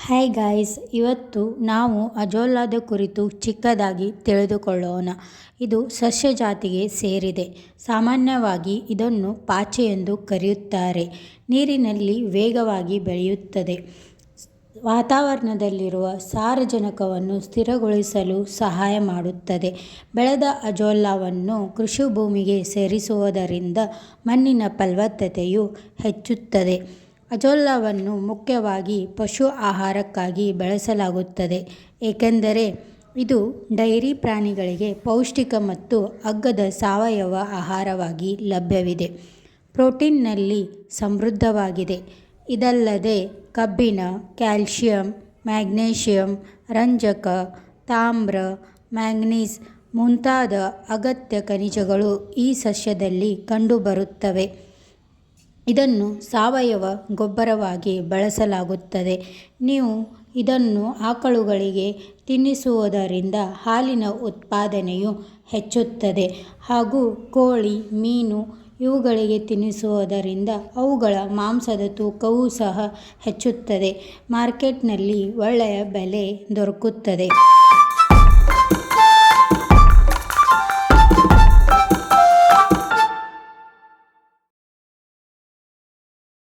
Hi guys, ಇವತ್ತು ನಾವು ಅಜೋಲಾದ ಕುರಿತು ಚಿಕ್ಕದಾಗಿ ತಿಳಿದುಕೊಳ್ಳೋಣ. ಇದು ಸಸ್ಯ ಜಾತಿಗೆ ಸೇರಿದೆ. ಸಾಮಾನ್ಯವಾಗಿ ಇದನ್ನು ಪಾಚಿ ಎಂದು ಕರೆಯುತ್ತಾರೆ. ನೀರಿನಲ್ಲಿ ವೇಗವಾಗಿ ಬೆಳೆಯುತ್ತದೆ. ವಾತಾವರಣದಲ್ಲಿರುವ ಸಾರಜನಕವನ್ನು ಸ್ಥಿರಗೊಳಿಸಲು ಸಹಾಯ ಮಾಡುತ್ತದೆ. ಬೆಳೆದ ಅಜೋಲಾವನ್ನು ಕೃಷಿ ಭೂಮಿಗೆ ಸೇರಿಸುವುದರಿಂದ ಮಣ್ಣಿನ ಫಲವತ್ತತೆಯು ಹೆಚ್ಚುತ್ತದೆ. ಅಜೋಲಾವನ್ನು ಮುಖ್ಯವಾಗಿ ಪಶು ಆಹಾರಕ್ಕಾಗಿ ಬೆಳೆಸಲಾಗುತ್ತದೆ, ಏಕೆಂದರೆ ಇದು ಡೈರಿ ಪ್ರಾಣಿಗಳಿಗೆ ಪೌಷ್ಟಿಕ ಮತ್ತು ಅಗ್ಗದ ಸಾವಯವ ಆಹಾರವಾಗಿ ಲಭ್ಯವಿದೆ. ಪ್ರೋಟೀನ್ನಲ್ಲಿ ಸಮೃದ್ಧವಾಗಿದೆ. ಇದಲ್ಲದೆ ಕಬ್ಬಿಣ, ಕ್ಯಾಲ್ಸಿಯಂ, ಮ್ಯಾಗ್ನೀಷಿಯಂ, ರಂಜಕ, ತಾಮ್ರ, ಮ್ಯಾಂಗನೀಸ್ ಮುಂತಾದ ಅಗತ್ಯ ಖನಿಜಗಳು ಈ ಸಸ್ಯದಲ್ಲಿ ಕಂಡುಬರುತ್ತವೆ. ಇದನ್ನು ಸಾವಯವ ಗೊಬ್ಬರವಾಗಿ ಬಳಸಲಾಗುತ್ತದೆ. ನೀವು ಇದನ್ನು ಆಕಳುಗಳಿಗೆ ತಿನ್ನಿಸುವುದರಿಂದ ಹಾಲಿನ ಉತ್ಪಾದನೆಯು ಹೆಚ್ಚುತ್ತದೆ ಹಾಗೂ ಕೋಳಿ, ಮೀನು ಇವುಗಳಿಗೆ ತಿನ್ನಿಸುವುದರಿಂದ ಅವುಗಳ ಮಾಂಸದ ತೂಕವೂ ಸಹ ಹೆಚ್ಚುತ್ತದೆ. ಮಾರ್ಕೆಟ್ನಲ್ಲಿ ಒಳ್ಳೆಯ ಬೆಲೆ ದೊರಕುತ್ತದೆ.